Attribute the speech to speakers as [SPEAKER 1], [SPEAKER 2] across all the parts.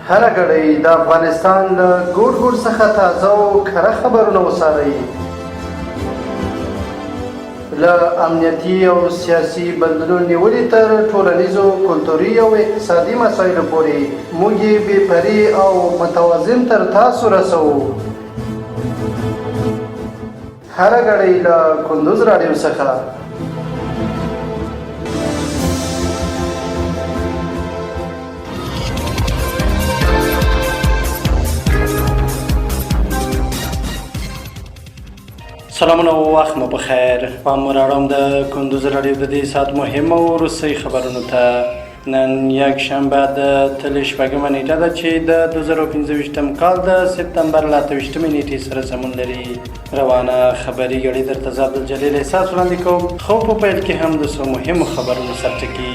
[SPEAKER 1] هره ګړۍ د افغانستان له ګوټ ګوټ څخه تازه او کره خبرونه وڅارئ. له امنیتي او سیاسي بدلون نیولې تر ټولنیزو، کلتوري او اقتصادي مسایلو پورې موږ یې بې پرې او متوازن تر تاسو رسوو. هره ګړۍ له کندوز راډیو څخه. سلامونه او وخت مو بخیر. پام راړم د کندوز راډیو د دې ساعت مهم او وروستۍ خبرونو ته. نن یک شنبه د تلې شپږمه نیټه ده چې د 2015 کال د سپتمبر له 28 نیټې سره سمون لري. روانه خبري غړي درته زه عبدالجلیل احساس وړاندې کوم. خو په پیل کې هم د څو مهمو خبرونو سرټکي.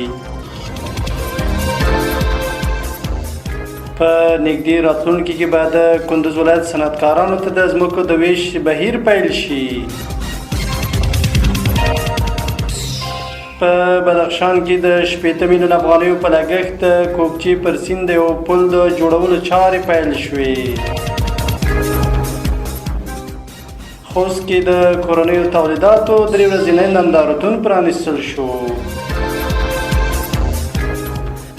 [SPEAKER 1] په نږدې راتلونکي کې به د کندوز ولایت صنعتکارانو ته د ځمکو د ویش بهیر پیل شي. په بدخشان کې د 80 میلیونه افغانیو په لګښت د کوکچې پر سیند یو پل د جوړولو چارې پیل شوې. خوست کې د کورنیو تولیداتو 3 ورځنی نندارتون پرانيستل شو.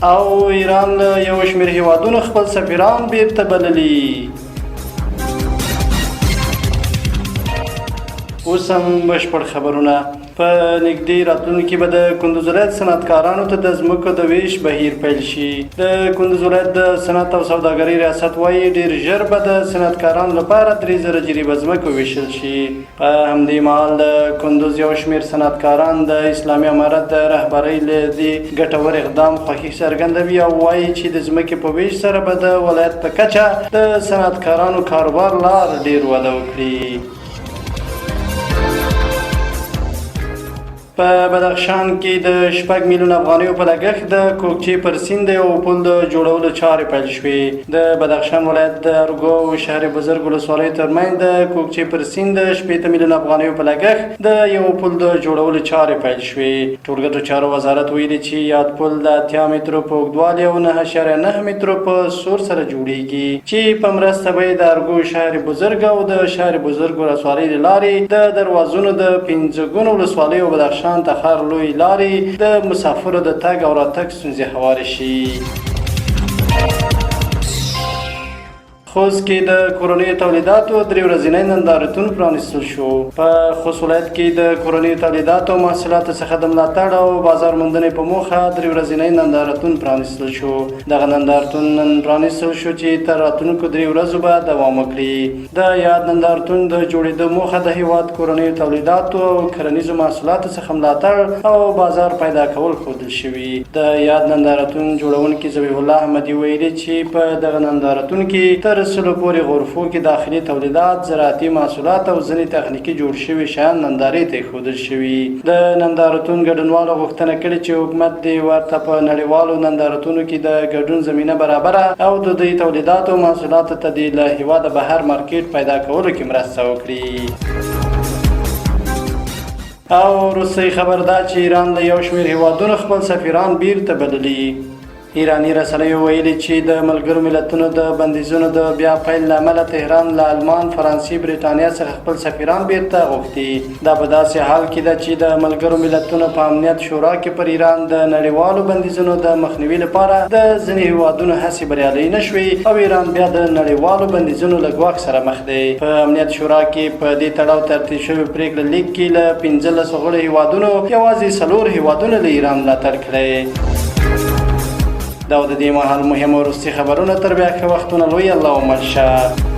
[SPEAKER 1] او ایران له یوشمېر هېوادونو خپل سفیران بېرته بللي. اوس هم بشپړ خبرونه. په نږدې راتلونکي کې به د کندوز ولایت صنعتکارانو ته د ځمکو د ویش بهیر پیل شي. د کندوز ولایت د صنعت او سوداګرۍ ریاست وایي ډېر ژر به د صنعتکارانو لپاره 3000 جریبه ځمکه ویشل شي. په همدې مهال د کندوز یو شمېر صنعتکاران د اسلامي امارت د رهبرۍ له دې ګټور اقدام خوښي څرګندوي او وایي چې د ځمکې په ویش سره به د ولایت په کچه د صنعتکارانو کاروبار لار ډېر وده وکړي. په بدخشان کې د 6 میلیونه افغانیو په لګښت د کوکچې پر سیند یو پل د جوړولو چارې پیل شوې. د بدخشان ولایت د ارګو او شهر بزرګ ولسوالۍ ترمنځ د کوکچې پر سیند د 80 میلیونه افغانیو په لګښت د یو پل د جوړولو چارې پیل شوې. ټولګټو چارو وزارت ویلي چې یاد پل د 80 مترو په اوږدوالي او 9.9 مترو په سور سره جوړیږي چې په مرسته به د ارګو شهر بزرګ او د شهر بزرګ ولسوالۍ له لارې د دروازونو د 5 ګونو ولسوالیو بدخشان تخار لوی لارې د مسافرو د تګ او راتګ ستونزې هوارې شي. خوست کې د کورنیو تولیداتو 3 ورځنی نندارتون پرانيستل شو. په خوست ولایت کې د کورنیو تولیداتو او محصولاتو څخه د ملاتړ او بازار موندنې په موخه 3 ورځنی نندارتون پرانيستل شو. دغه نندارتون نن پرانيستل شو چې تر راتلونکو 3 ورځو به دوام وکړي. د یاد نندارتون د جوړېدو موخه د هېواد کورنیو تولیداتو او کرنیزو محصولاتو څخه ملاتړ او بازار پیدا کول ښودل شوي. د یاد نندارتون جوړونکي ذبیح الله احمدي ویلي چې په دغه نندارتون کې تر سلو پورې غرفو کې داخلي تولیدات، زراعتي محصولات او ځینې تخنیکي جوړ شوي شیان نندارې ته ایښودل شوي. د نندارتون ګډونوالو غوښتنه کړې چې حکومت دې ورته په نړیوالو نندارتونو کې د ګډون زمینه برابره او د دوی تولیداتو او محصولاتو ته د له هېواده بهر مارکیټ پیدا کولو کې مرسته وکړي. او وروستۍ خبر دا چې ایران له یو شمېر هېوادونو خپل سفیران بېرته بللي. ایرانی رسنیو ویلي چې د ملګرو ملتونو د بندیزونو د بیا پیل له امله تهران له آلمان، فرانسې، برېټانیا څخه خپل سفیران بېرته غوښتي. دا په داسې حال کې ده چې د ملګرو ملتونو په امنیت شورا کې پر ایران د نړیوالو بندیزونو د مخنیوي لپاره د ځینې هېوادونو هڅې بریالۍ نه شوې او ایران بیا د نړیوالو بندیزونو له ګواښ سره مخ دی. په امنیت شورا کې په دې تړاو ترتیب شوې پرېکړه لیک کې له 15 غړو هېوادونو یوازې 4 هېوادونه له ایران ملاتړ کړی. دا د دې مهال مهم او وروستي خبرونه. تر بیا ښه وختونه لوی الله ومل شه.